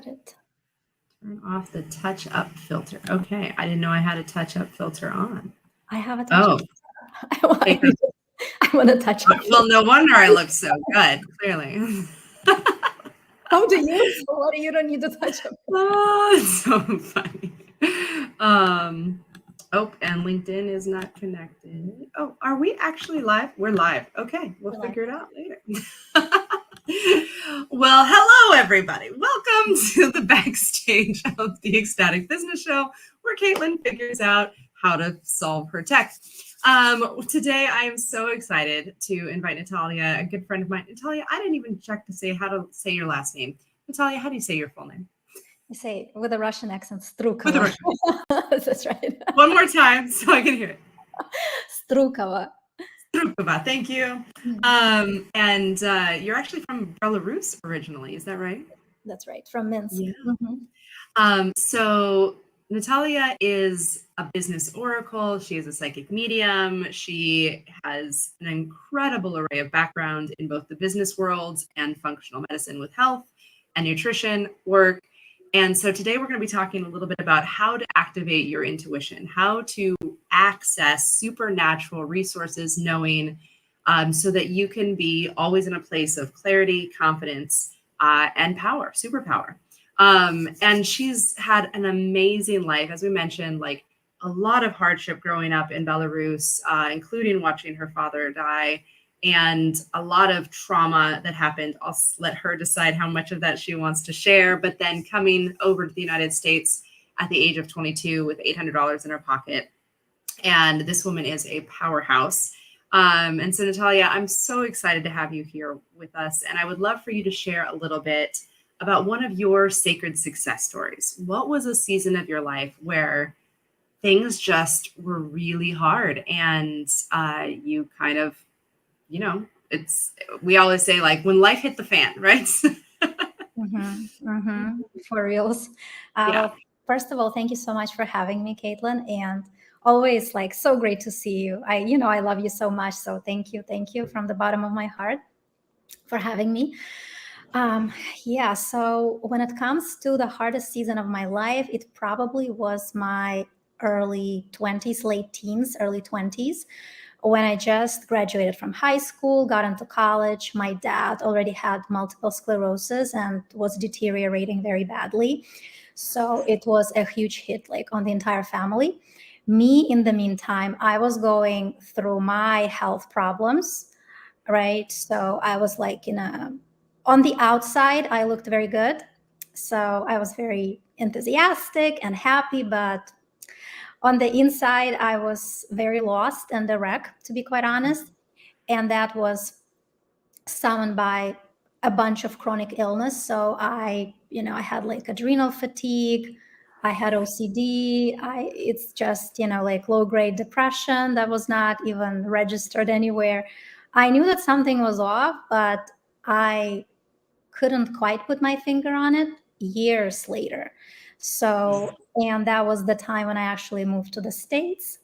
got it. Turn off the touch-up filter. Okay, I didn't know I had a touch-up filter on. I have a touch-up. I want to touch up. Well, no wonder I look so good, clearly. How do you? So what you don't need to touch up. Oh, it's so funny. Oh, and LinkedIn is not connected. Oh, are we actually live? We're live. Okay, we'll figure it out later. Well, hello, everybody. Welcome to the backstage of the Ecstatic Business Show, where Caitlin figures out how to solve her tech. Today, I am so excited to invite Natalia, a good friend of mine. Natalia, I didn't even check to say how to say your last name. Natalia, how do you say your full name? I say with a Russian accent, Strukava. That's right. One more time so I can hear it. Strukava. Strukava, thank you. And you're actually from Belarus originally, is that right? That's right, from Minsk. Yeah. So Natalia is a business oracle. She is a psychic medium. She has an incredible array of background in both the business world and functional medicine with health and nutrition work. And so today we're going to be talking a little bit about how to activate your intuition, how to access supernatural resources, knowing, so that you can be always in a place of clarity, confidence, and power, superpower. And she's had an amazing life, as we mentioned, like a lot of hardship growing up in Belarus, including watching her father die, and a lot of trauma that happened. I'll let her decide how much of that she wants to share, but then coming over to the United States at the age of 22 with $800 in her pocket. And this woman is a powerhouse. And so Natalia, I'm so excited to have you here with us. And I would love for you to share a little bit about one of your sacred success stories. What was a season of your life where things just were really hard and you kind of, you know, we always say like when life hit the fan, right? For reals. Well, first of all, thank you so much for having me, Caitlin, and always like so great to see you. I love you so much. So thank you from the bottom of my heart for having me. So when it comes to the hardest season of my life, it probably was my early 20s, late teens, early 20s. When I just graduated from high school, got into college, my dad already had multiple sclerosis and was deteriorating very badly. So it was a huge hit like on the entire family. Me, in the meantime, I was going through my health problems, right? So I was like on the outside, I looked very good. So I was very enthusiastic and happy, but on the inside, I was very lost and a wreck, to be quite honest. And that was summoned by a bunch of chronic illness. So I had like adrenal fatigue. I had OCD. It's just, like low-grade depression that was not even registered anywhere. I knew that something was off, but I couldn't quite put my finger on it years later. So, and that was the time when I actually moved to the States.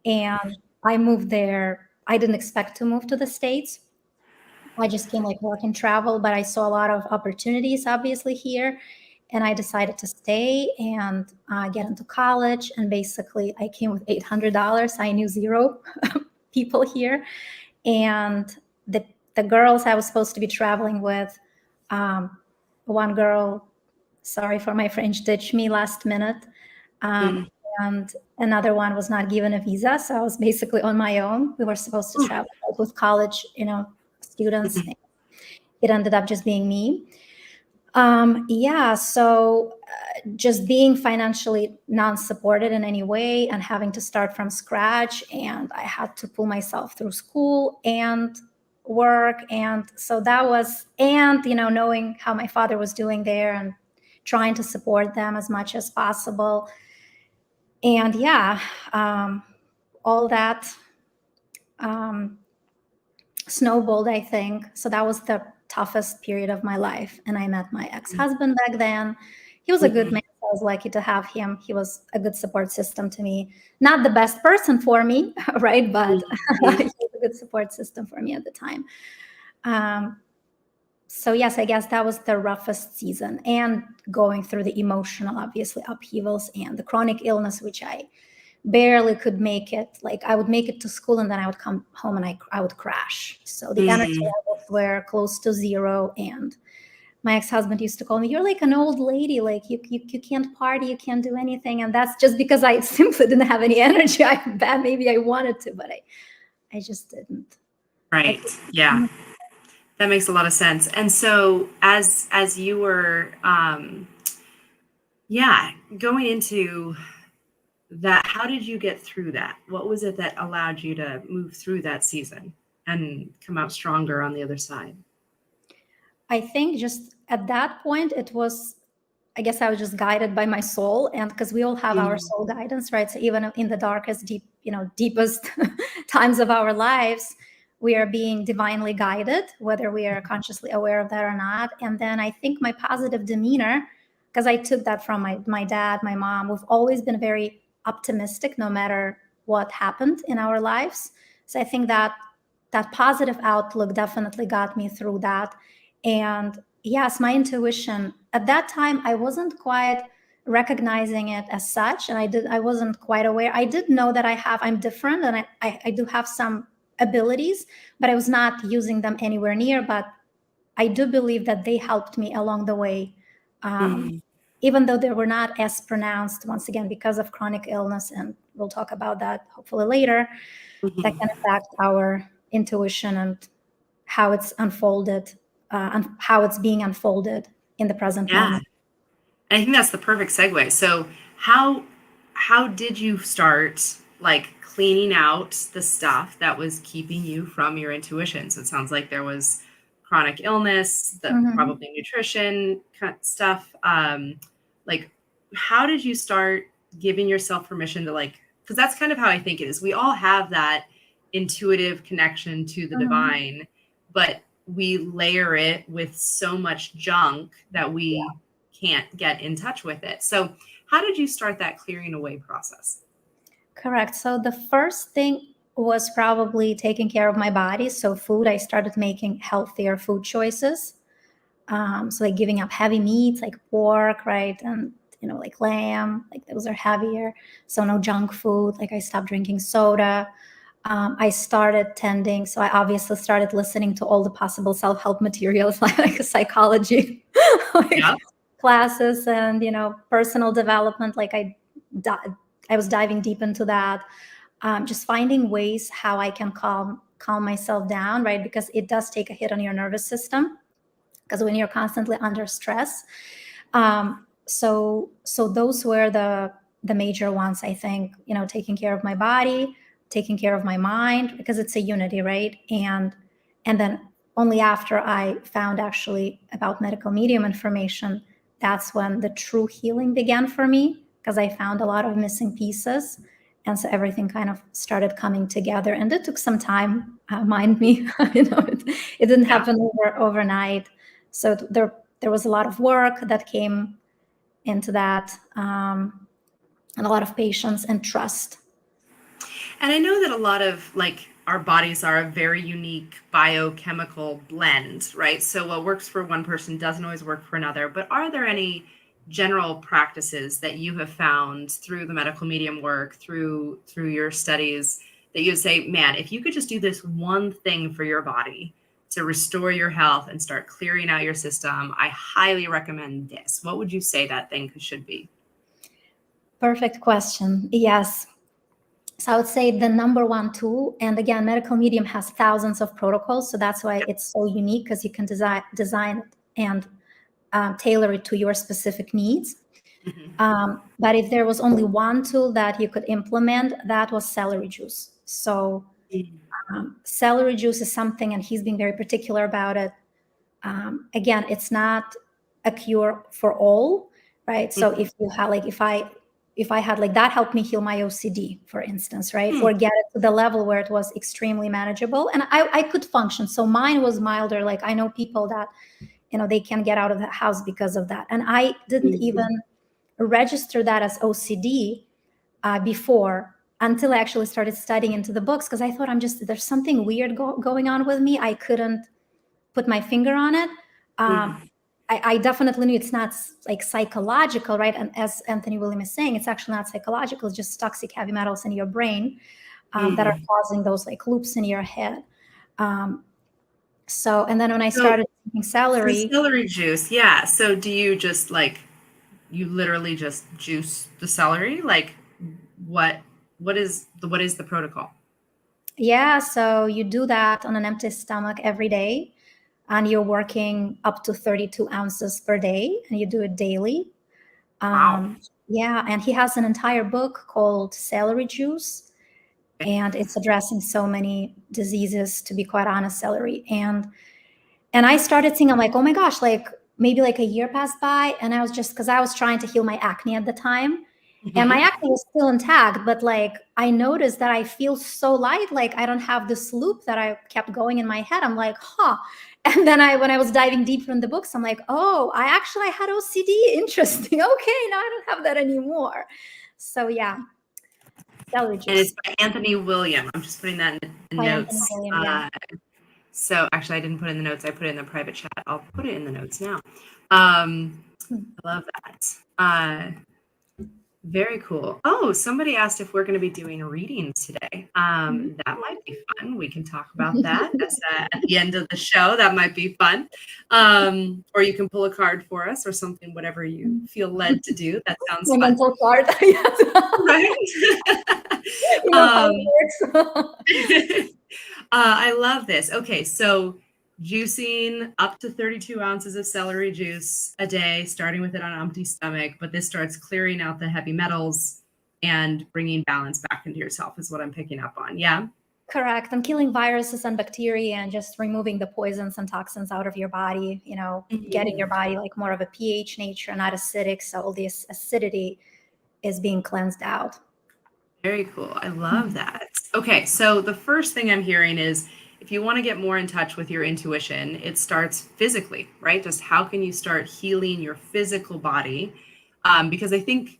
And I moved there. I didn't expect to move to the States. I just came like work and travel, but I saw a lot of opportunities obviously here. And I decided to stay and get into college. And basically I came with $800. I knew zero people here. And the girls I was supposed to be traveling with, one girl, sorry for my French, ditched me last minute. And another one was not given a visa. So I was basically on my own. We were supposed to travel with college, students. It ended up just being me. So just being financially non-supported in any way and having to start from scratch. And I had to pull myself through school and work. And so that was, and, knowing how my father was doing there and trying to support them as much as possible. And all that snowballed, I think. So that was the toughest period of my life. And I met my ex-husband back then. He was a good man. I was lucky to have him. He was a good support system to me. Not the best person for me, right? But he was a good support system for me at the time. So yes, I guess that was the roughest season, and going through the emotional, obviously, upheavals and the chronic illness, which I barely could make it. Like I would make it to school and then I would come home and I would crash. So the energy levels were close to zero. And my ex-husband used to call me, "You're like an old lady, like you can't party, you can't do anything." And that's just because I simply didn't have any energy. I bet maybe I wanted to, but I just didn't. Right. Yeah. That makes a lot of sense. And so as you were going into that, how did you get through that? What was it that allowed you to move through that season and come out stronger on the other side? I think just at that point, I guess I was just guided by my soul. And because we all have our soul guidance, right? So even in the darkest, deepest times of our lives, we are being divinely guided, whether we are consciously aware of that or not. And then I think my positive demeanor, because I took that from my dad, my mom, we've always been very optimistic no matter what happened in our lives. So I think that positive outlook definitely got me through that. And yes, my intuition at that time, I wasn't quite recognizing it as such. And I wasn't quite aware. I did know that I'm different and I do have some abilities, but I was not using them anywhere near. But I do believe that they helped me along the way. Even though they were not as pronounced, once again, because of chronic illness. And we'll talk about that hopefully later. That can affect our intuition and how it's unfolded, and how it's being unfolded in the present moment. And I think that's the perfect segue. So how did you start like cleaning out the stuff that was keeping you from your intuition? So it sounds like there was chronic illness, probably nutrition stuff. Like how did you start giving yourself permission to because that's kind of how I think it is. We all have that intuitive connection to the divine, but we layer it with so much junk that we can't get in touch with it. So how did you start that clearing away process? Correct. So the first thing was probably taking care of my body. So food, I started making healthier food choices. So like giving up heavy meats like pork, right? And like lamb, like those are heavier. So no junk food. Like I stopped drinking soda. I started tending. So I obviously started listening to all the possible self-help materials like psychology classes and, personal development. Like I was diving deep into that. Just finding ways how I can calm myself down, right? Because it does take a hit on your nervous system. Because when you're constantly under stress, so those were the major ones. I think taking care of my body, taking care of my mind, because it's a unity, right? And then only after I found actually about medical medium information, that's when the true healing began for me, because I found a lot of missing pieces. And so everything kind of started coming together, and it took some time. Mind me, it didn't happen overnight. So there was a lot of work that came into that, and a lot of patience and trust. And I know that a lot of our bodies are a very unique biochemical blend, right? So what works for one person doesn't always work for another. But are there any general practices that you have found through the medical medium work, through your studies, that you would say, man, if you could just do this one thing for your body to restore your health and start clearing out your system, I highly recommend this. What would you say that thing should be? Perfect question. Yes. So I would say the number one tool, and again, medical medium has thousands of protocols. So that's why it's so unique, because you can design it and tailor it to your specific needs. But if there was only one tool that you could implement, that was celery juice. So celery juice is something, and he's being very particular about it. Again, it's not a cure for all, right? So if you have if I had that helped me heal my OCD, for instance, right? Or get it to the level where it was extremely manageable and I could function. So mine was milder. Like I know people that, they can get out of the house because of that. And I didn't even register that as OCD before, until I actually started studying into the books, because I thought there's something weird going on with me. I couldn't put my finger on it. I definitely knew it's not like psychological, right? And as Anthony William is saying, it's actually not psychological. It's just toxic heavy metals in your brain that are causing those like loops in your head. So, and then when I started taking celery, celery juice, yeah. So do you just like, you literally just juice the celery? Like, what is the protocol? Yeah, so you do that on an empty stomach every day, and you're working up to 32 ounces per day, and you do it daily. Wow. Yeah, and he has an entire book called Celery Juice, and it's addressing so many diseases, to be quite honest, celery. And I started thinking, I'm like, oh my gosh, like maybe like a year passed by, and I was just, because I was trying to heal my acne at the time, and my acne was still intact, but like I noticed that I feel so light, like I don't have this loop that I kept going in my head. I'm like, huh. And then when I was diving deeper in the books, I'm like, oh, I actually had OCD. Interesting. Okay, now I don't have that anymore. So yeah, celery juice. And it's by Anthony William. I'm just putting that in the notes. William, yeah. So actually, I didn't put it in the notes. I put it in the private chat. I'll put it in the notes now. I love that. Very cool. Oh, somebody asked if we're going to be doing readings today. That might be fun. We can talk about that at the end of the show. That might be fun. Or you can pull a card for us or something, whatever you feel led to do. That sounds fun. Mental card. Yes. Right? You know how it works. I love this. Okay, so juicing up to 32 ounces of celery juice a day, starting with it on an empty stomach, but this starts clearing out the heavy metals and bringing balance back into yourself is what I'm picking up on. Yeah. Correct. And killing viruses and bacteria and just removing the poisons and toxins out of your body, you know, getting your body like more of a pH nature, not acidic. So all this acidity is being cleansed out. Very cool. I love that. Okay, so the first thing I'm hearing is if you want to get more in touch with your intuition, it starts physically, right? Just how can you start healing your physical body? Because I think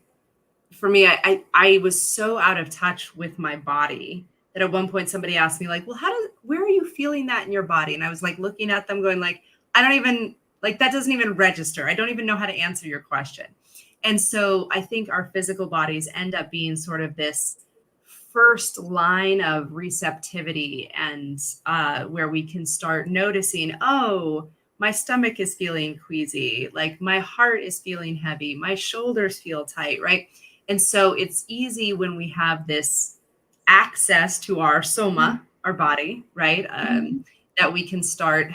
for me, I was so out of touch with my body that at one point somebody asked me like, well, where are you feeling that in your body? And I was like looking at them going like, I don't even, like, that doesn't even register. I don't even know how to answer your question. And so I think our physical bodies end up being sort of this first line of receptivity and where we can start noticing, oh, my stomach is feeling queasy, like my heart is feeling heavy, my shoulders feel tight, right? And so it's easy when we have this access to our soma, our body, right? That we can start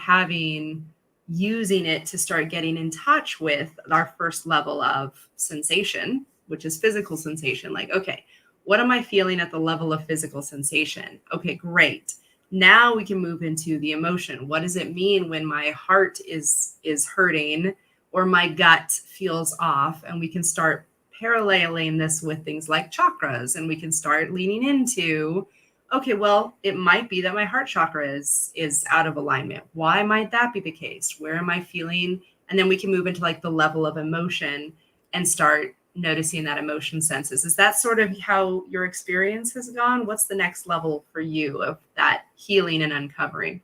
using it to start getting in touch with our first level of sensation, which is physical sensation. Like, okay, what am I feeling at the level of physical sensation? Okay, great. Now we can move into the emotion. What does it mean when my heart is hurting or my gut feels off? And we can start paralleling this with things like chakras, and we can start leaning into, okay, well, it might be that my heart chakra is out of alignment. Why might that be the case? Where am I feeling? And then we can move into like the level of emotion and start noticing that emotion senses. Is that sort of how your experience has gone? What's the next level for you of that healing and uncovering?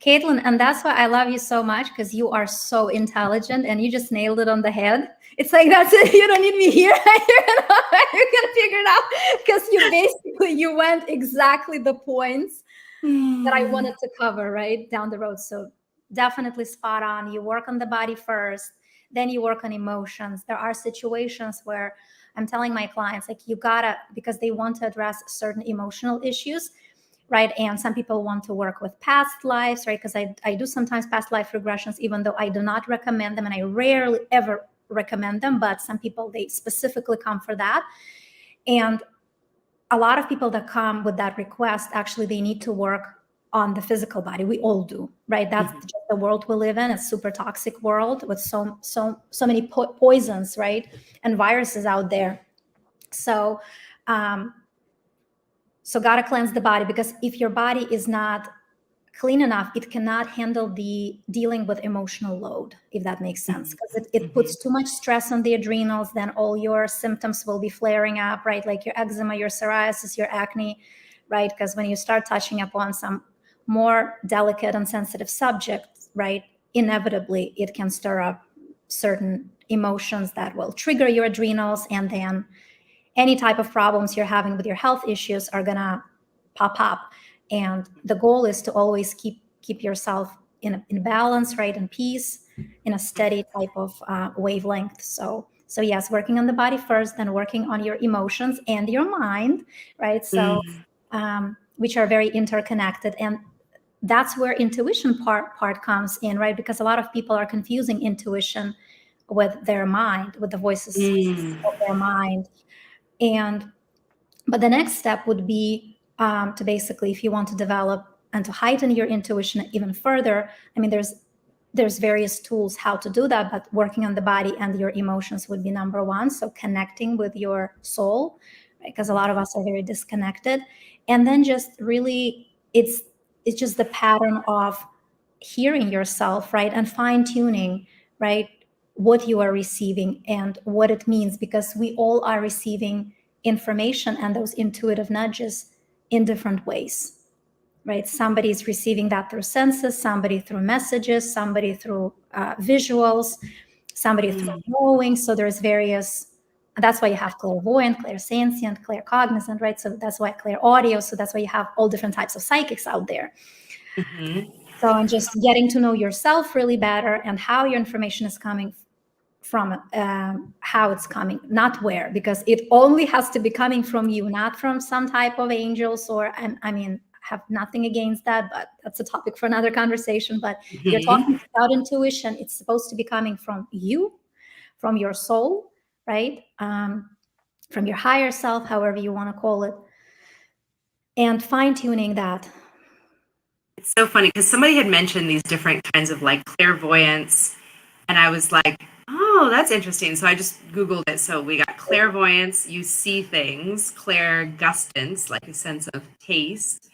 Caitlin, and that's why I love you so much, because you are so intelligent and you just nailed it on the head. It's like, that's it. You don't need me here. You're gonna figure it out, because you went exactly the points that I wanted to cover right down the road. So definitely spot on. You work on the body first, then you work on emotions. There are situations where I'm telling my clients, like, you gotta, because they want to address certain emotional issues, right? And some people want to work with past lives, right? Because I do sometimes past life regressions, even though I do not recommend them, and I rarely ever recommend them, but some people, they specifically come for that. And a lot of people that come with that request, actually, they need to work on the physical body. We all do, right? That's just the world we live in. It's a super toxic world with so many poisons, right? And viruses out there. So, gotta cleanse the body, because if your body is not clean enough, it cannot handle the dealing with emotional load, if that makes sense, because it puts too much stress on the adrenals. Then all your symptoms will be flaring up, right? Like your eczema, your psoriasis, your acne, right? Because when you start touching upon some more delicate and sensitive subjects, right, inevitably it can stir up certain emotions that will trigger your adrenals, and then any type of problems you're having with your health issues are gonna pop up. And the goal is to always keep yourself in balance, right, in peace, in a steady type of wavelength. So yes, working on the body first, then working on your emotions and your mind, right? So which are very interconnected, and that's where intuition part comes in, right? Because a lot of people are confusing intuition with their mind, with the voices of their mind. But the next step would be to basically, if you want to develop and to heighten your intuition even further, I mean, there's various tools how to do that, but working on the body and your emotions would be number one. So connecting with your soul, right? Because a lot of us are very disconnected. And then just really, it's just the pattern of hearing yourself, right? And fine tuning, right? What you are receiving and what it means, because we all are receiving information and those intuitive nudges in different ways, right? Somebody is receiving that through senses, somebody through messages, somebody through visuals, somebody through knowing. So there's various, that's why you have clairvoyant, clairsentient, claircognizant, right? So that's why clairaudio. So that's why you have all different types of psychics out there. So, and just getting to know yourself really better and how your information is coming from, how it's coming, not where, because it only has to be coming from you, not from some type of angels or, I mean, have nothing against that, but that's a topic for another conversation. But you're talking about intuition, it's supposed to be coming from you, from your soul, right? From your higher self, however you want to call it, and fine-tuning that. It's so funny because somebody had mentioned these different kinds of like clairvoyance, and I was like, oh, that's interesting. So I just Googled it. So we got clairvoyance, you see things, clairgustance, like a sense of taste,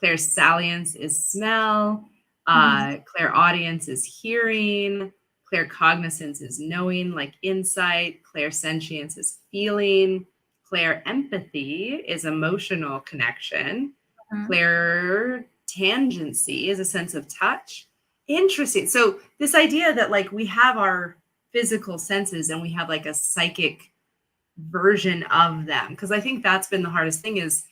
clairsalience is smell, clairaudience is hearing, claircognizance is knowing, like insight, clairsentience is feeling, clairempathy is emotional connection, clairtangency is a sense of touch. Interesting. So this idea that like we have our physical senses and we have like a psychic version of them, because I think that's been the hardest thing is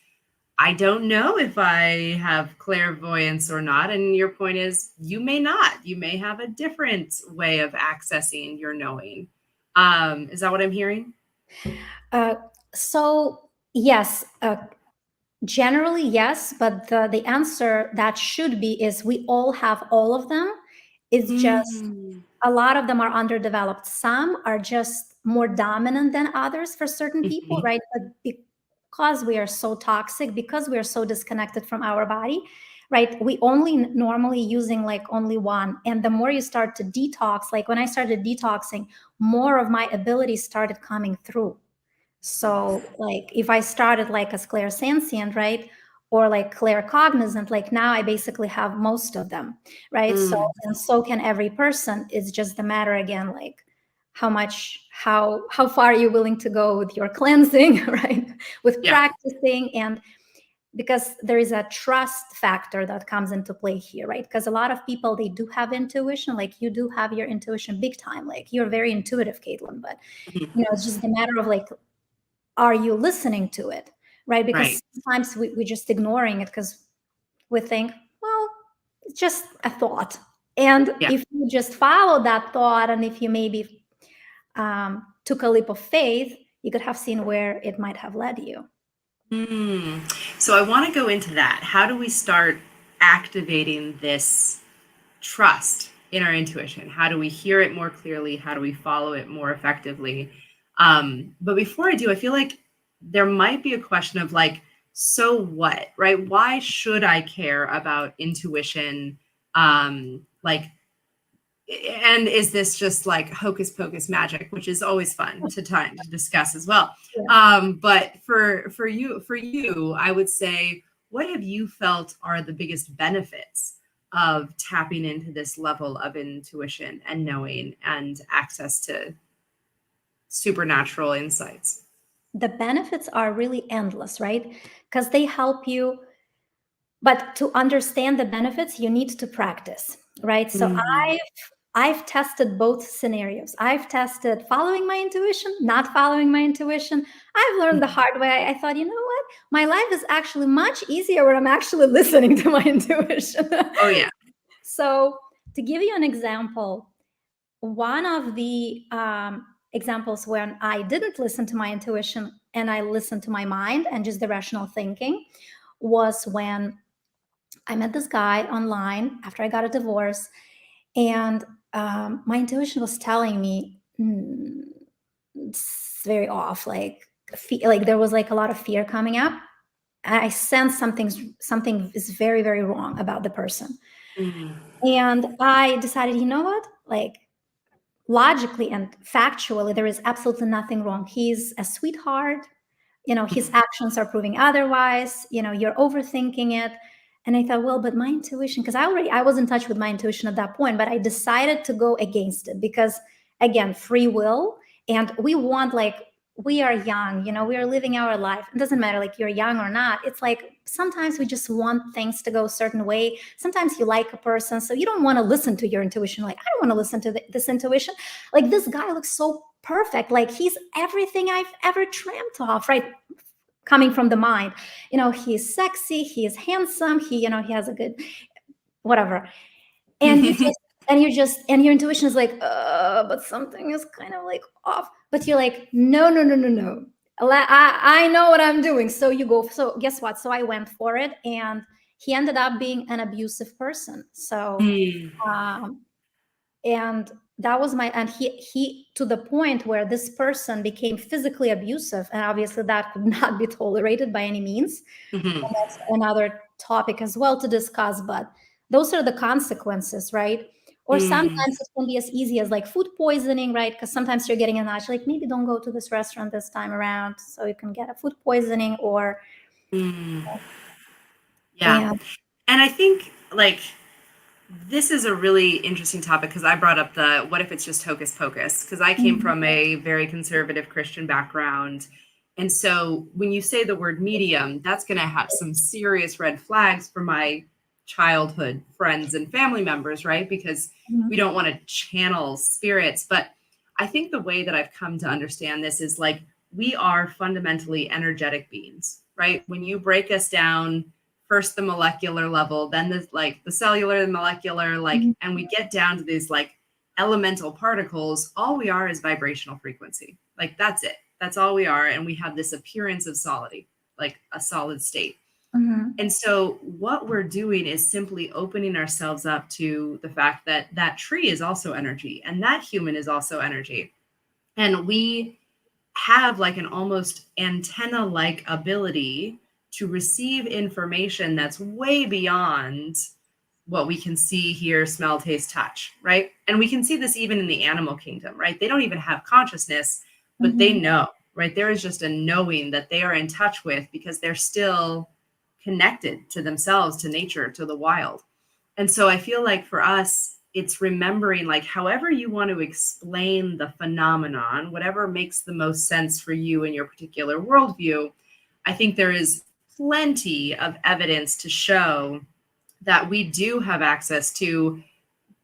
I don't know if I have clairvoyance or not. And your point is you may not. You may have a different way of accessing your knowing. Is that what I'm hearing? So yes, generally yes, but the answer that should be is we all have all of them. It's just a lot of them are underdeveloped. Some are just more dominant than others for certain people, right? But because we are so toxic, because we are so disconnected from our body, right? We only normally using like only one. And the more you start to detox, like when I started detoxing, more of my abilities started coming through. So like if I started like as clairsentient, right? Or like claircognizant, like now I basically have most of them, right? So, and so can every person. It's just the matter again, like how far are you willing to go with your cleansing, right? With practicing, and because there is a trust factor that comes into play here, right? Because a lot of people, they do have intuition, like you do have your intuition big time, like you're very intuitive, Caitlin, but it's just a matter of like, are you listening to it, right? Because sometimes we're just ignoring it because we think, well, it's just a thought. And if you just follow that thought, and if you maybe took a leap of faith, you could have seen where it might have led you. So I want to go into that. How do we start activating this trust in our intuition? How do we hear it more clearly? How do we follow it more effectively? But before I do, I feel like there might be a question of like, so what, right? Why should I care about intuition? Like, and is this just like hocus pocus magic, which is always fun to discuss as well. But for you, I would say, what have you felt are the biggest benefits of tapping into this level of intuition and knowing and access to supernatural insights? The benefits are really endless, right? Because they help you. But to understand the benefits, you need to practice. right? So Mm. I've tested both scenarios. I've tested following my intuition, not following my intuition. I've learned the hard way. I thought, you know what? My life is actually much easier when I'm actually listening to my intuition. Oh yeah. So, to give you an example, one of the examples when I didn't listen to my intuition and I listened to my mind and just the rational thinking was when I met this guy online after I got a divorce, and my intuition was telling me it's very off, like there was like a lot of fear coming up. I sensed something is very, very wrong about the person. Mm. And I decided, you know what? Like logically and factually, there is absolutely nothing wrong. He's a sweetheart. His actions are proving otherwise. You're overthinking it. And I thought, well, but my intuition, because I was in touch with my intuition at that point, but I decided to go against it because, again, free will. And we want, like, we are young, we are living our life. It doesn't matter, like, you're young or not. It's like sometimes we just want things to go a certain way. Sometimes you like a person, so you don't want to listen to your intuition. Like, I don't want to listen to this intuition. Like, this guy looks so perfect. Like, he's everything I've ever dreamt of, right? Coming from the mind. He's sexy, he is handsome, he has a good whatever. And your intuition is like, but something is kind of like off. But you're like, no, no, no, no, no. I know what I'm doing. So you go. So guess what? So I went for it, and he ended up being an abusive person. So Mm. um, and that was and he to the point where this person became physically abusive, and obviously that could not be tolerated by any means. Mhm. And that's another topic as well to discuss, but those are the consequences, right? Or Mm. sometimes it can be as easy as like food poisoning, right? Because sometimes you're getting a nudge, like maybe don't go to this restaurant this time around, so you can get a food poisoning. Or Mm. Yeah. and And I think like this is a really interesting topic because I brought up the what if it's just hocus pocus? Because I came Mhm. from a very conservative Christian background. And so when you say the word medium, that's going to have some serious red flags for my childhood friends and family members, right? Because we Mhm. don't want to channel spirits. But I think the way that I've come to understand this is like we are fundamentally energetic beings, right? When you break us down, first the molecular level, then the cellular, the molecular, like, Mhm. and we get down to these like elemental particles, all we are is vibrational frequency. Like that's it. That's all we are. And we have this appearance of solidity, like a solid state. Mhm. And so what we're doing is simply opening ourselves up to the fact that that tree is also energy and that human is also energy. And we have like an almost antenna like ability to receive information that's way beyond what we can see, hear, smell, taste, touch, right? And we can see this even in the animal kingdom, right? They don't even have consciousness, but they Mhm. know, right? There is just a knowing that they are in touch with because they're still connected to themselves, to nature, to the wild. And so I feel like for us, it's remembering like however you want to explain the phenomenon, whatever makes the most sense for you in your particular worldview. I think there is plenty of evidence to show that we do have access to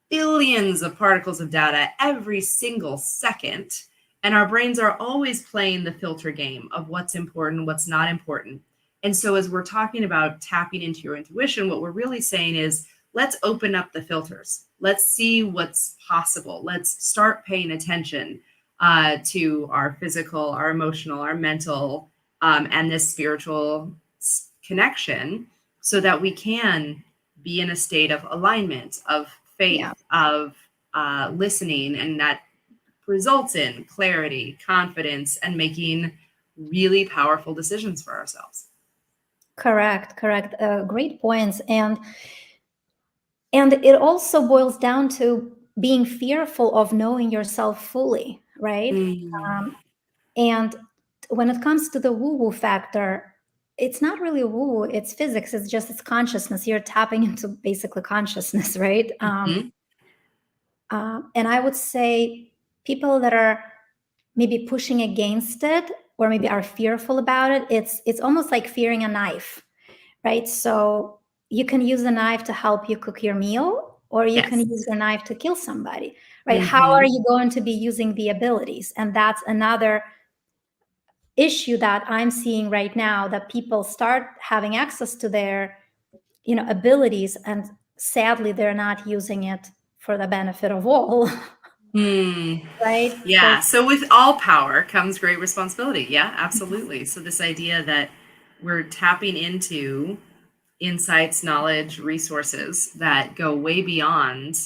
billions of particles of data every single second. And our brains are always playing the filter game of what's important, what's not important. And so, as we're talking about tapping into your intuition, what we're really saying is let's open up the filters. Let's see what's possible. Let's start paying attention to our physical, our emotional, our mental, and this spiritual connection so that we can be in a state of alignment, of Yeah. faith, of listening, and that results in clarity, confidence, and making really powerful decisions for ourselves. Correct. Great points. And it also boils down to being fearful of knowing yourself fully, right? Mm. Um, and when it comes to the woo-woo factor, it's not really woo-woo, it's physics, it's consciousness. You're tapping into basically consciousness, right? Mhm. And I would say people that are maybe pushing against it or maybe are fearful about it, it's almost like fearing a knife, right? So you can use a knife to help you cook your meal, or you can Yes. use your knife to kill somebody, right? How Mhm. are you going to be using the abilities? And that's another issue that I'm seeing right now, that people start having access to their, abilities, and sadly, they're not using it for the benefit of all, right? Yeah. Because So with all power comes great responsibility. Yeah, absolutely. So this idea that we're tapping into insights, knowledge, resources that go way beyond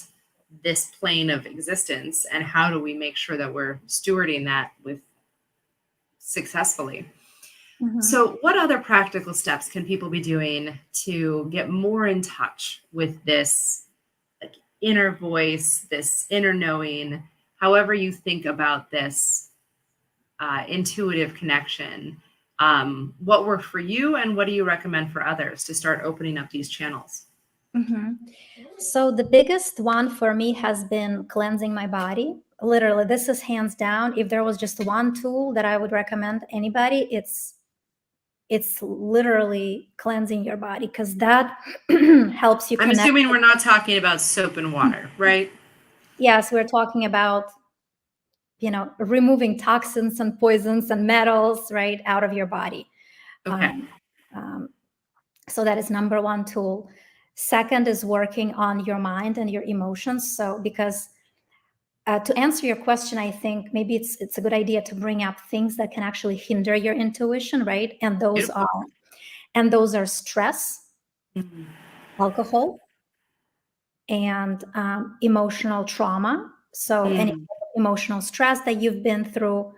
this plane of existence, and how do we make sure that we're stewarding that with successfully. So what other practical steps can people be doing to get more in touch with this, like, inner voice, this inner knowing, however you think about this intuitive connection? What worked for you, and what do you recommend for others to start opening up these channels? So the biggest one for me has been cleansing my body. Literally, this is hands down. If there was just one tool that I would recommend anybody, it's literally cleansing your body, because that helps you I'm connect. assuming we're not talking about soap and water, right? Yes, we're talking about, removing toxins and poisons and metals, right, out of your body. Okay. So that is number one tool. Second is working on your mind and your emotions. So because to answer your question, I think maybe it's a good idea to bring up things that can actually hinder your intuition, right? And Beautiful. those are stress, Mhm. alcohol, and emotional trauma. So any Mm. emotional stress that you've been through,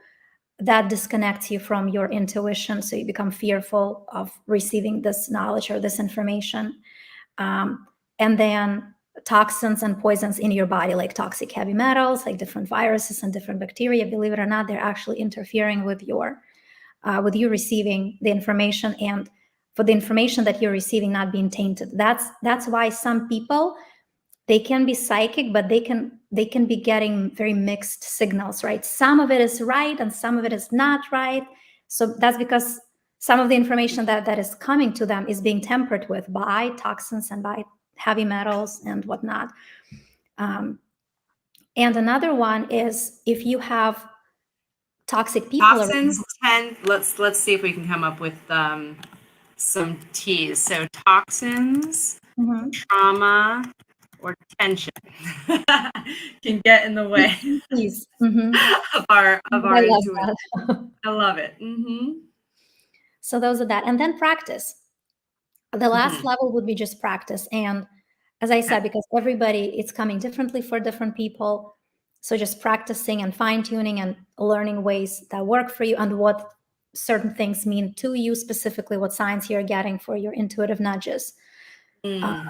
that disconnects you from your intuition, so you become fearful of receiving this knowledge or this information. And then toxins and poisons in your body, like toxic heavy metals, like different viruses and different bacteria, believe it or not, they're actually interfering with with you receiving the information, and for the information that you're receiving not being tainted. That's why some people, they can be psychic, but they can be getting very mixed signals, right? Some of it is right and some of it is not right. So that's because some of the information that is coming to them is being tempered with by toxins and by heavy metals and whatnot. And another one is, if you have toxic people around. Toxins tend. Let's see if we can come up with some T's. So toxins, Mhm. trauma, or tension can get in the way Please. Mhm. of our I love intuition. that. I love it. Mm-hmm. So those are that, and then practice. The last Mm-hmm. level would be just practice. And as I Okay. said, because everybody, it's coming differently for different people. So just practicing and fine tuning and learning ways that work for you, and what certain things mean to you specifically, what signs you're getting for your intuitive nudges. Mm.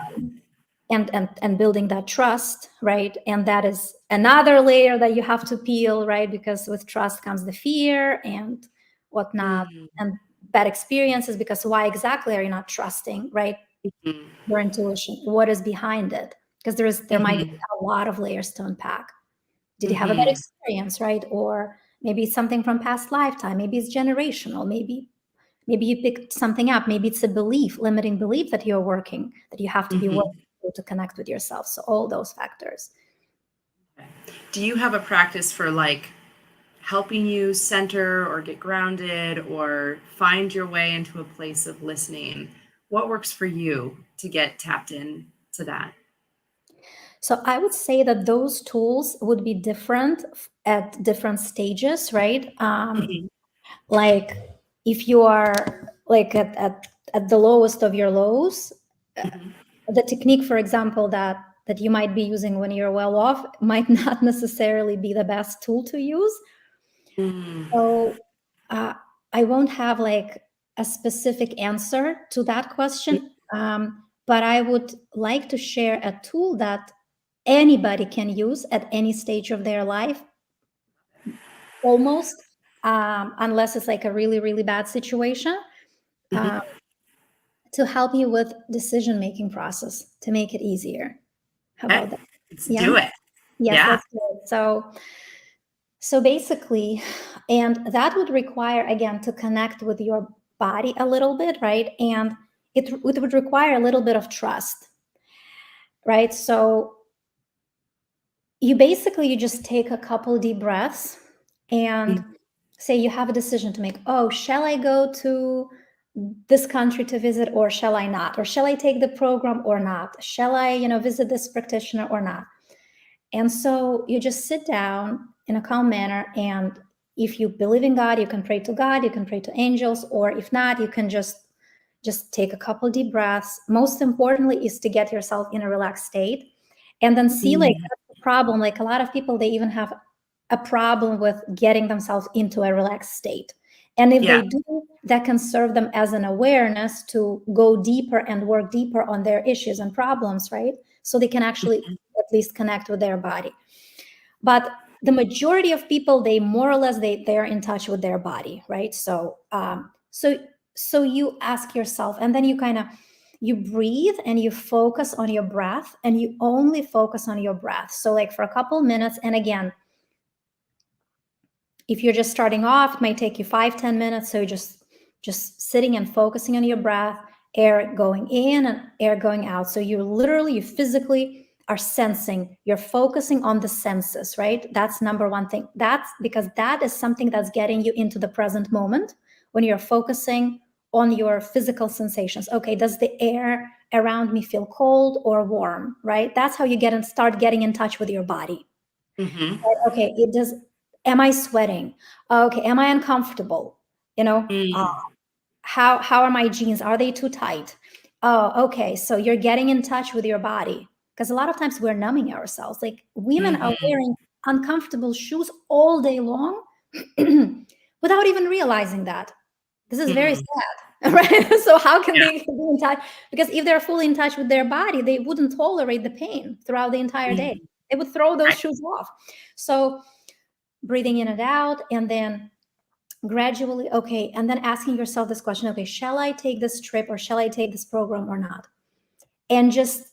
And building that trust, right? And that is another layer that you have to peel, right? Because with trust comes the fear and whatnot, Mm. and bad experiences, because why exactly are you not trusting, right? Mm. Your intuition, what is behind it? Because there might be Mm-hmm. a lot of layers to unpack. Did you have a bad Mm-hmm. experience, right? Or maybe it's something from past lifetime, maybe it's generational, maybe you picked something up, maybe it's a belief, limiting belief that you have to be Mm-hmm. working to connect with yourself. So all those factors. Do you have a practice for, like, helping you center or get grounded or find your way into a place of listening? What works for you to get tapped in to that? So I would say that those tools would be different at different stages, right? Mhm. Like if you are like at the lowest of your lows, Mhm. the technique, for example, that you might be using when you're well off might not necessarily be the best tool to use. Mm. So uh, I won't have like a specific answer to that question, but I would like to share a tool that anybody can use at any stage of their life, almost, unless it's like a really, really bad situation, uh, Mhm. to help you with decision making process to make it easier. How Okay. about that? Let's Yeah. do it. Yes, Yeah. let's do it. So basically, and that would require, again, to connect with your body a little bit, right? And it would require a little bit of trust, right? So you just take a couple deep breaths and say you have a decision to make. Oh, shall I go to this country to visit, or shall I not? Or shall I take the program or not? Shall I, visit this practitioner or not? And so you just sit down in a calm manner, and if you believe in God, you can pray to God, you can pray to angels, or if not, you can just take a couple deep breaths. Most importantly is to get yourself in a relaxed state, and then see, like, that's the problem. Like, a lot of people, they even have a problem with getting themselves into a relaxed state. And if they do, that can serve them as an awareness to go deeper and work deeper on their issues and problems, right? So they can actually at least connect with their body. But the majority of people, they more or less, they're in touch with their body, right? So so you ask yourself, and then you breathe and you focus on your breath, and you only focus on your breath. So like for a couple minutes, and again, if you're just starting off, it might take you 5-10 minutes. So just sitting and focusing on your breath, air going in and air going out. So you physically are sensing, you're focusing on the senses, right? That's number one thing. That's because that is something that's getting you into the present moment when you're focusing on your physical sensations. Okay, does the air around me feel cold or warm, right? That's how you start getting in touch with your body. Okay, am I sweating? Okay, am I uncomfortable? How are my jeans? Are they too tight? Oh, okay. So you're getting in touch with your body, because a lot of times we're numbing ourselves. Like, women are wearing uncomfortable shoes all day long without even realizing that. This is very sad, right? So how can they be in touch? Because if they're fully in touch with their body, they wouldn't tolerate the pain throughout the entire day. They would throw those shoes off. So breathing in and out, and then gradually, okay, and then asking yourself this question, okay, shall I take this trip, or shall I take this program or not? And just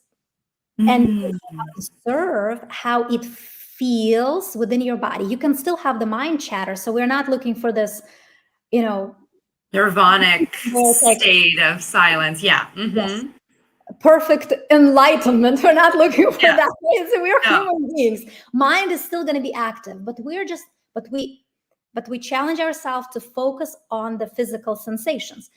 and observe how it feels within your body. You can still have the mind chatter. So we're not looking for this, nirvanic state of silence. Yes. Perfect enlightenment. We're not looking for that. So we're human beings. Mind is still going to be active, but we challenge ourselves to focus on the physical sensations.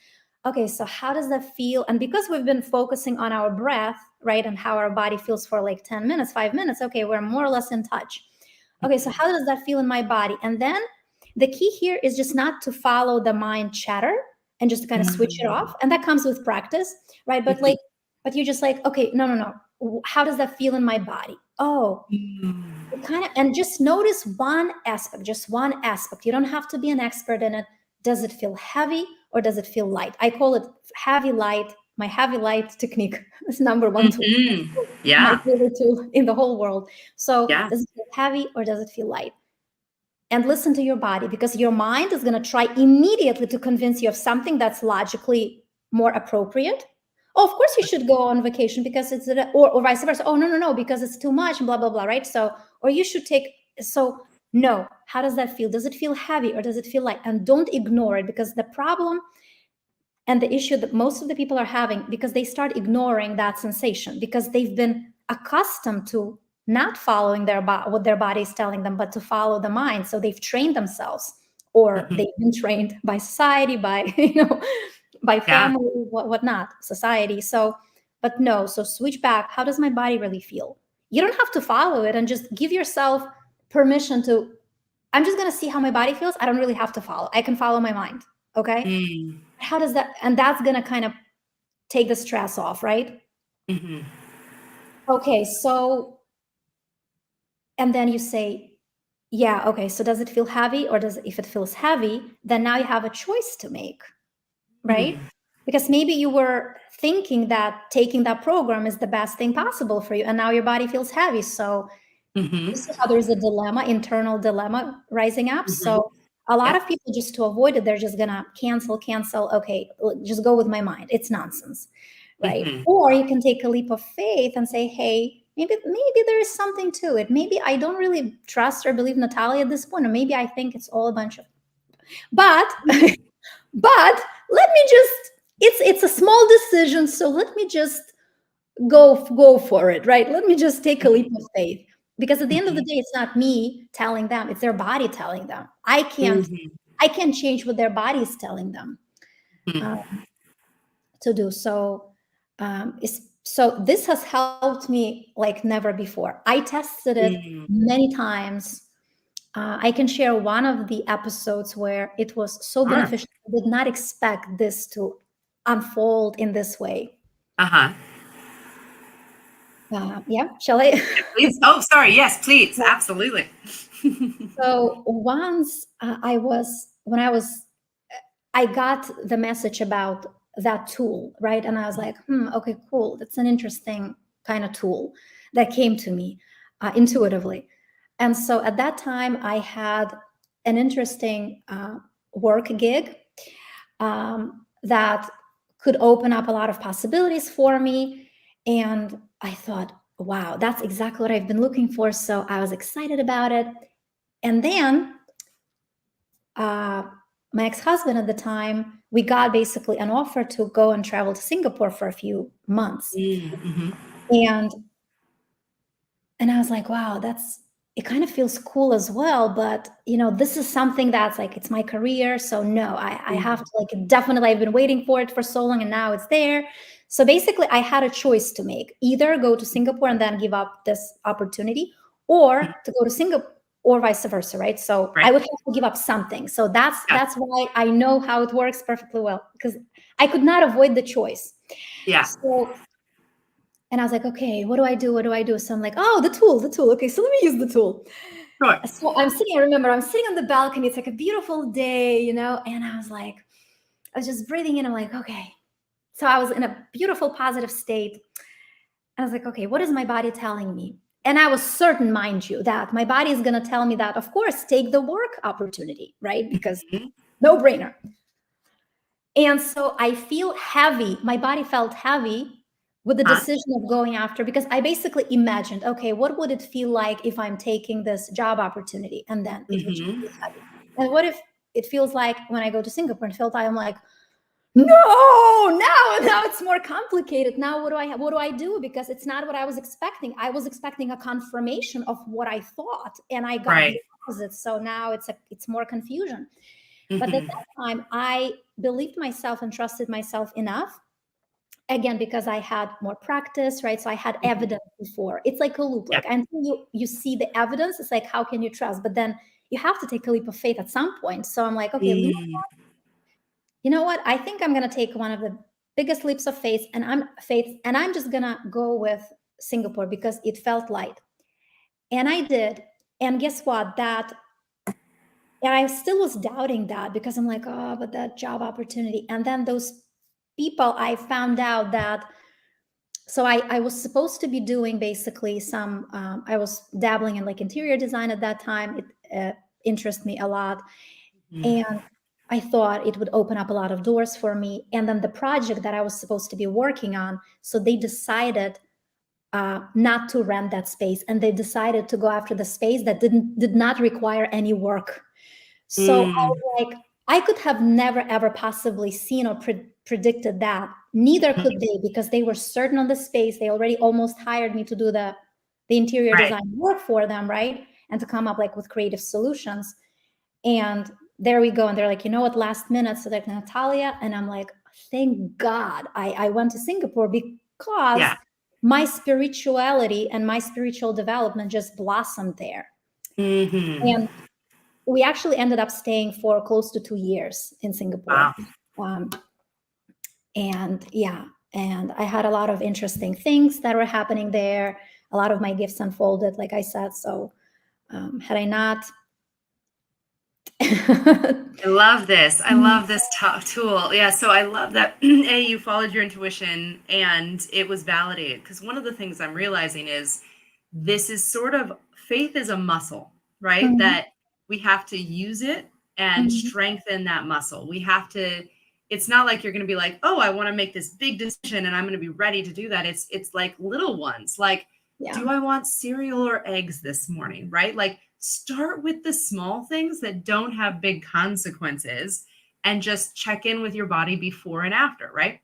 Okay, so how does that feel? And because we've been focusing on our breath, right, and how our body feels for like 10 minutes, 5 minutes, okay, we're more or less in touch. Okay, so how does that feel in my body? And then the key here is just not to follow the mind chatter and just kind of switch it off. And that comes with practice, right? But you're just like, okay, no. How does that feel in my body? Oh, and just notice one aspect, just one aspect. You don't have to be an expert in it. Does it feel heavy or does it feel light? I call it heavy light. My heavy light technique is number one tool. My favorite tool in the whole world. So does it feel heavy or does it feel light? And listen to your body, because your mind is going to try immediately to convince you of something that's logically more appropriate. Oh, of course you should go on vacation because it's, or vice versa. Oh, no, because it's too much, blah, blah, blah, right? So, or you should no, how does that feel? Does it feel heavy or does it feel light? And don't ignore it, because the problem and the issue that most of the people are having, because they start ignoring that sensation, because they've been accustomed to not following what their body is telling them, but to follow the mind. So they've trained themselves, or they've been trained by society, by, by family, whatnot, society. So switch back. How does my body really feel? You don't have to follow it, and just give yourself permission to, I'm just going to see how my body feels. I don't really have to follow. I can follow my mind. Okay. How does that, and that's going to kind of take the stress off, right? Okay. So, and then you say, okay, so does it feel heavy, or if it feels heavy, then now you have a choice to make, right? Because maybe you were thinking that taking that program is the best thing possible for you, and now your body feels heavy. So you see how there's a dilemma, internal dilemma rising up. So a lot of people, just to avoid it, they're just gonna cancel. Okay, just go with my mind. It's nonsense, right? Or you can take a leap of faith and say, hey, maybe there is something to it. Maybe I don't really trust or believe Natalia at this point, or maybe I think it's all a bunch of, but let me just, it's a small decision, so let me just go for it, right? Let me just take a leap of faith. Because at the end of the day, it's not me telling them, it's their body telling them. I can't change what their body is telling them to do. So, so this has helped me like never before. I tested it many times. I can share one of the episodes where it was so beneficial. I did not expect this to unfold in this way. Yeah, shall I? Please. Oh, sorry. Yes, please. Absolutely. So once I got the message about that tool, right? And I was like, okay, cool. That's an interesting kind of tool that came to me intuitively. And so at that time, I had an interesting work gig that could open up a lot of possibilities for me. And I thought, wow, that's exactly what I've been looking for. So I was excited about it. And then my ex-husband at the time, we got basically an offer to go and travel to Singapore for a few months. And I was like, wow, it kind of feels cool as well. But, this is something that's like, it's my career. So no, I have to like, definitely, I've been waiting for it for so long and now it's there. So basically I had a choice to make, either go to Singapore and then give up this opportunity, or to go to Singapore, or vice versa, right? So I would have to give up something. So that's why I know how it works perfectly well, because I could not avoid the choice. Yeah. So, and I was like, okay, what do I do? What do I do? So I'm like, oh, the tool. Okay, so let me use the tool. Sure. So I'm sitting on the balcony. It's like a beautiful day, and I was just breathing in. I'm like, okay. So I was in a beautiful, positive state. I was like, okay, what is my body telling me? And I was certain, mind you, that my body is going to tell me that, of course, take the work opportunity, right? Because no brainer. And so I feel heavy. My body felt heavy with the decision of going after, because I basically imagined, okay, what would it feel like if I'm taking this job opportunity? And then it would just be heavy. And what if it feels like when I go to Singapore and feel I'm like, no, now it's more complicated. Now what do I do? Because it's not what I was expecting. I was expecting a confirmation of what I thought, and I got the opposite. So now it's more confusion. But at that time, I believed myself and trusted myself enough. Again, because I had more practice, right? So I had evidence before. It's like a loop. Like until you see the evidence, it's like, how can you trust? But then you have to take a leap of faith at some point. So I'm like, okay, you know what? I think I'm going to take one of the biggest leaps of faith, and I'm just going to go with Singapore because it felt light. And I did. And guess what? And I still was doubting that, because I'm like, oh, but that job opportunity. And then those people, I found out that, so I was supposed to be doing basically I was dabbling in like interior design at that time. It interested me a lot. And I thought it would open up a lot of doors for me. And then the project that I was supposed to be working on, so they decided not to rent that space, and they decided to go after the space that did not require any work. So I was like, I could have never, ever possibly seen or predicted that. Neither could they, because they were certain on the space. They already almost hired me to do the interior design work for them, right? And to come up like with creative solutions. And there we go. And they're like, you know what, last minute. So they're like, Natalia. And I'm like, thank God I went to Singapore, because my spirituality and my spiritual development just blossomed there. And we actually ended up staying for close to 2 years in Singapore. Wow. And I had a lot of interesting things that were happening there. A lot of my gifts unfolded, like I said. So had I not... I love this. I love this tool. Yeah. So I love that you followed your intuition and it was validated. Because one of the things I'm realizing is this is sort of, faith is a muscle, right? That we have to use it and strengthen that muscle. We have to, it's not like you're going to be like, oh, I want to make this big decision and I'm going to be ready to do that. It's like little ones. Like, do I want cereal or eggs this morning? Right? Like, start with the small things that don't have big consequences and just check in with your body before and after, right?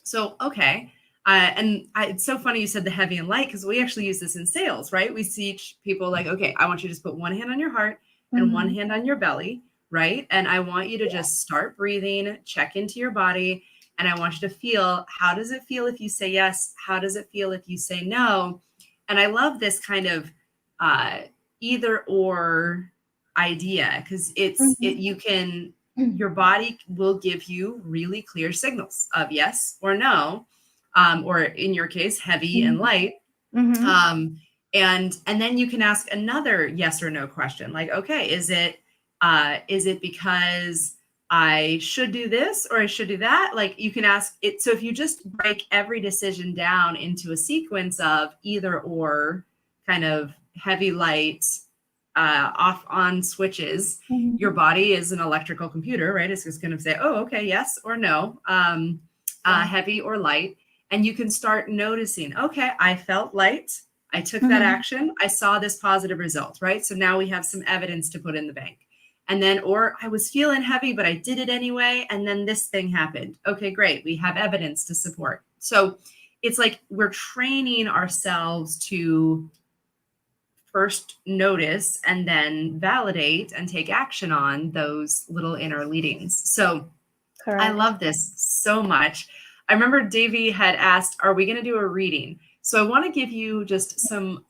So, okay, It's so funny you said the heavy and light, because we actually use this in sales, right? We teach people like, okay, I want you to just put one hand on your heart and one hand on your belly, right? And I want you to just start breathing, check into your body. And I want you to feel, how does it feel if you say yes? How does it feel if you say no? And I love this kind of either or idea, because your body will give you really clear signals of yes or no, or in your case, heavy and light. And then you can ask another yes or no question, like, okay, is it because I should do this or I should do that? Like, you can ask it. So if you just break every decision down into a sequence of either or, kind of heavy, light, off on switches, your body is an electrical computer, right? It's just going to say, oh, okay, yes or no, heavy or light. And you can start noticing, okay, I felt light. I took that action. I saw this positive result, right? So now we have some evidence to put in the bank. And then, or I was feeling heavy, but I did it anyway. And then this thing happened. Okay, great. We have evidence to support. So it's like we're training ourselves to first notice and then validate and take action on those little inner leadings. So I love this so much. I remember Davey had asked, are we going to do a reading? So I want to give you just some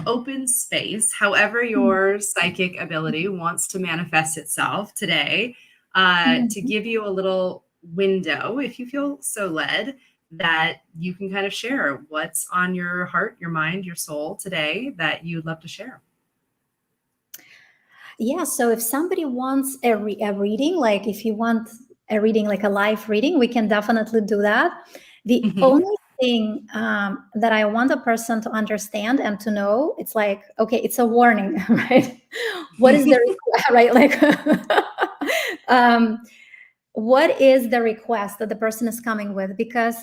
open space, however your psychic ability wants to manifest itself today, to give you a little window, if you feel so led, that you can kind of share what's on your heart, your mind, your soul today that you'd love to share. Yeah, so if somebody wants a reading, like if you want a reading, like a live reading, we can definitely do that. The only thing that I want a person to understand and to know, it's like, okay, it's a warning, right? What is the request, right? Like, what is the request that the person is coming with? Because,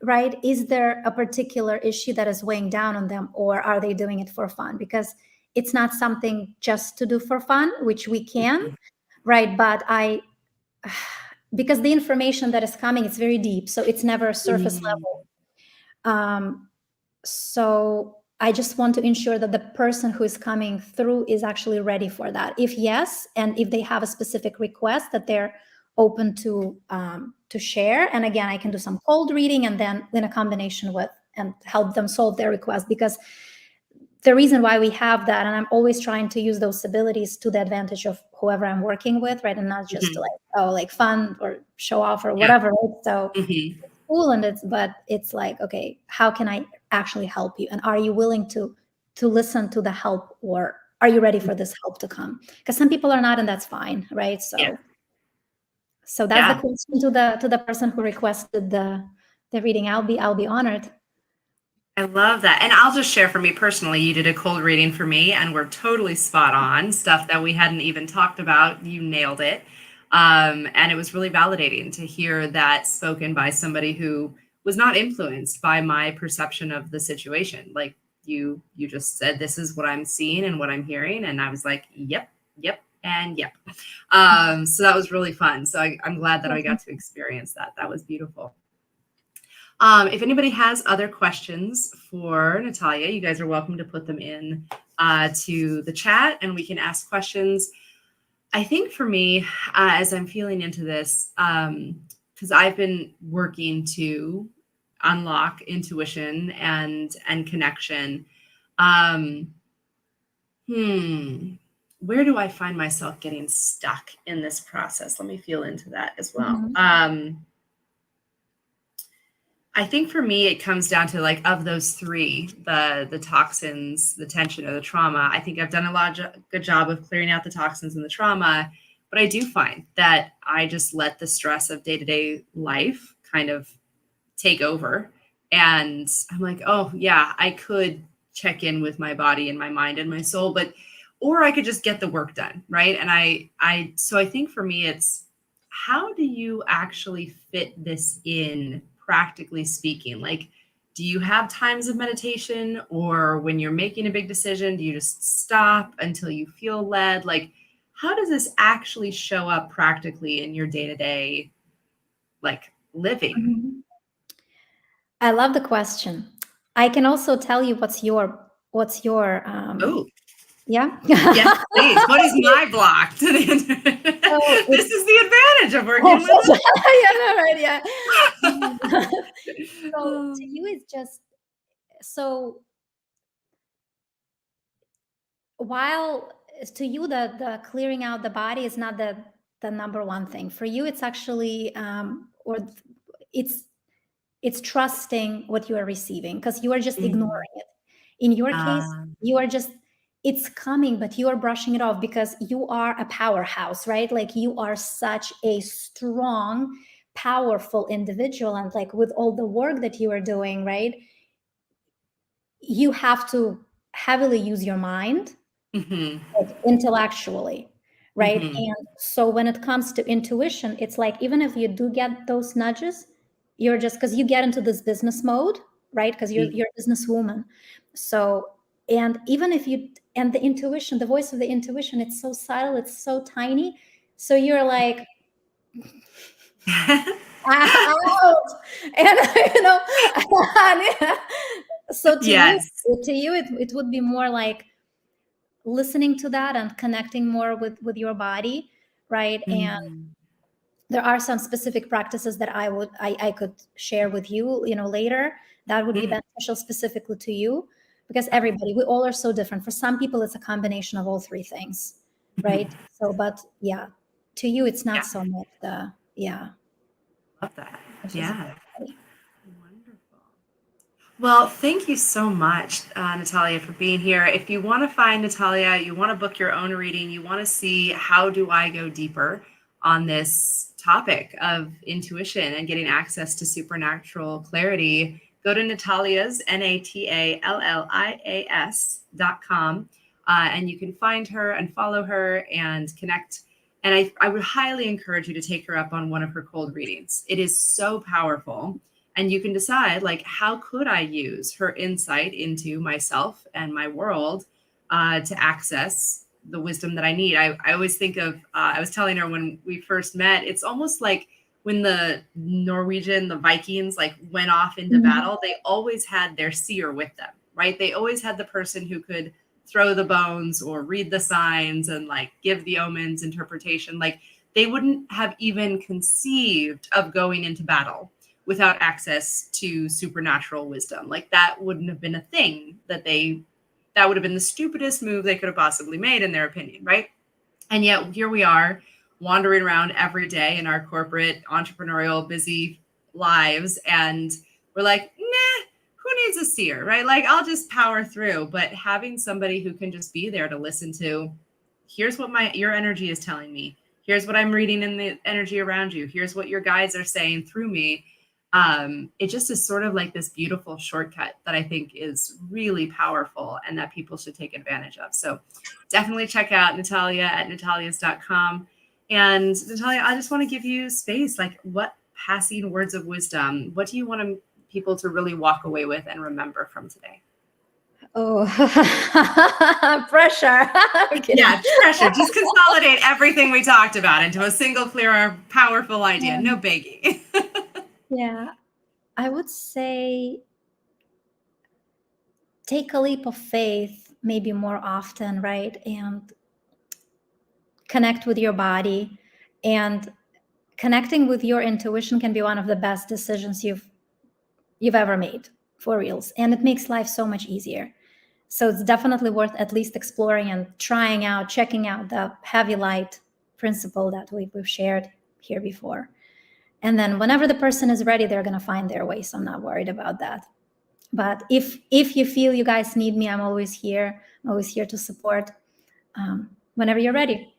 right, is there a particular issue that is weighing down on them, or are they doing it for fun? Because it's not something just to do for fun, which we can, right? But because the information that is coming, it's very deep, so it's never surface level. So I just want to ensure that the person who is coming through is actually ready for that. If yes, and if they have a specific request, that they're open to share. And again, I can do some cold reading and then in a combination with, and help them solve their request. Because the reason why we have that, and I'm always trying to use those abilities to the advantage of whoever I'm working with, right? And not just to like, oh, like fun or show off or whatever. Right? So it's cool, and but it's like, okay, how can I actually help you? And are you willing to listen to the help, or are you ready for this help to come? Because some people are not, and that's fine, right? So so that's the question to the person who requested the reading. I'll be honored. I love that. And I'll just share, for me personally, you did a cold reading for me and we're totally spot on. Stuff that we hadn't even talked about, you nailed it. And it was really validating to hear that spoken by somebody who was not influenced by my perception of the situation. Like you just said, this is what I'm seeing and what I'm hearing. And I was like, yep, and yep. So that was really fun. So I'm glad that I got to experience that. That was beautiful. If anybody has other questions for Natalia, you guys are welcome to put them in to the chat and we can ask questions. I think for me, as I'm feeling into this, because I've been working to unlock intuition and connection, where do I find myself getting stuck in this process? Let me feel into that as well. I think for me, it comes down to, like, of those three, the toxins, the tension, or the trauma. I think I've done a good job of clearing out the toxins and the trauma, but I do find that I just let the stress of day-to-day life kind of take over. And I'm like, oh yeah, I could check in with my body and my mind and my soul, or I could just get the work done, right? And so I think for me, it's, how do you actually fit this in, practically speaking? Like, do you have times of meditation, or when you're making a big decision, do you just stop until you feel led? Like, how does this actually show up practically in your day-to-day, like, living? I love the question. I can also tell you what's your Oh, yeah. yes, please. What is my block to the So This is the advantage of working with yeah, no, right, yeah. So to us. you, it's just so while to you the clearing out the body is not the number one thing for you. It's actually or it's it's trusting what you are receiving because you are just Mhm. ignoring it. In your case, Um, you are just it's coming, but you are brushing it off because you are a powerhouse, right? Like you are such a strong, powerful individual, and like with all the work that you are doing, right? You have to heavily use your mind, mhm, like intellectually, right? mhm, And so when it comes to intuition, it's like even if you do get those nudges, you're just because you get into this business mode, right? Because you're a businesswoman. So and even if you and the intuition, the voice of the intuition, it's so subtle, it's so tiny. So you're like, out, and so Yes. to you, it would be more like listening to that and connecting more with your body, right? And Mhm, there are some specific practices that I could share with you, later, that would be mhm. beneficial specifically to you, because Okay. everybody, we all are so different. For some people it's a combination of all three things, Mhm. right? So but yeah, to you it's not Yeah, so much the yeah, love that. the physical Yeah. body. Wonderful. Well, thank you so much, Natalia, for being here. If you want to find Natalia, you want to book your own reading, you want to see how do I go deeper on this topic of intuition and getting access to supernatural clarity, go to Natalia's, NATALLIAS.com, and you can find her and follow her and connect. And I would highly encourage you to take her up on one of her cold readings. It is so powerful, and you can decide, like, how could I use her insight into myself and my world to access the wisdom that I need. I always think of I was telling her when we first met, it's almost like when the Vikings, like, went off into Mhm. battle, they always had their seer with them, right? They always had the person who could throw the bones or read the signs and, like, give the omens interpretation. Like, they wouldn't have even conceived of going into battle without access to supernatural wisdom. Like, that wouldn't have been a thing that would have been the stupidest move they could have possibly made, in their opinion, right? And yet here we are, wandering around every day in our corporate, entrepreneurial, busy lives, and we're like, nah, who needs a seer, right? Like, I'll just power through. But having somebody who can just be there to listen to, here's what your energy is telling me. Here's what I'm reading in the energy around you. Here's what your guides are saying through me. It just is sort of like this beautiful shortcut that I think is really powerful and that people should take advantage of. So definitely check out Natalia at natalias.com. And Natalia, I just want to give you space. Like, what passing words of wisdom, what do you want people to really walk away with and remember from today? Oh, pressure. I'm kidding. Yeah, pressure. Just consolidate everything we talked about into a single, clear, powerful idea. No biggie. Yeah, I would say take a leap of faith maybe more often, right? And connect with your body. And connecting with your intuition can be one of the best decisions you've ever made, for reals. And it makes life so much easier. So it's definitely worth at least exploring and trying out, checking out the heavy light principle that we've shared here before. And then whenever the person is ready, they're going to find their way. So I'm not worried about that. But if you feel you guys need me, I'm always here. I'm always here to support whenever you're ready.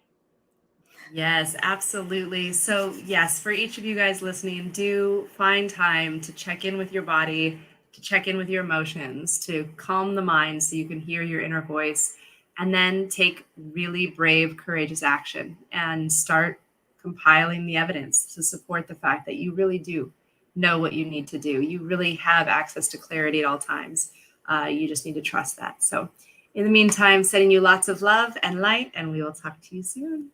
Yes, absolutely. So, yes, for each of you guys listening, do find time to check in with your body, to check in with your emotions, to calm the mind so you can hear your inner voice, and then take really brave, courageous action and start compiling the evidence to support the fact that you really do know what you need to do. You really have access to clarity at all times. You just need to trust that. So, in the meantime, sending you lots of love and light, and we will talk to you soon.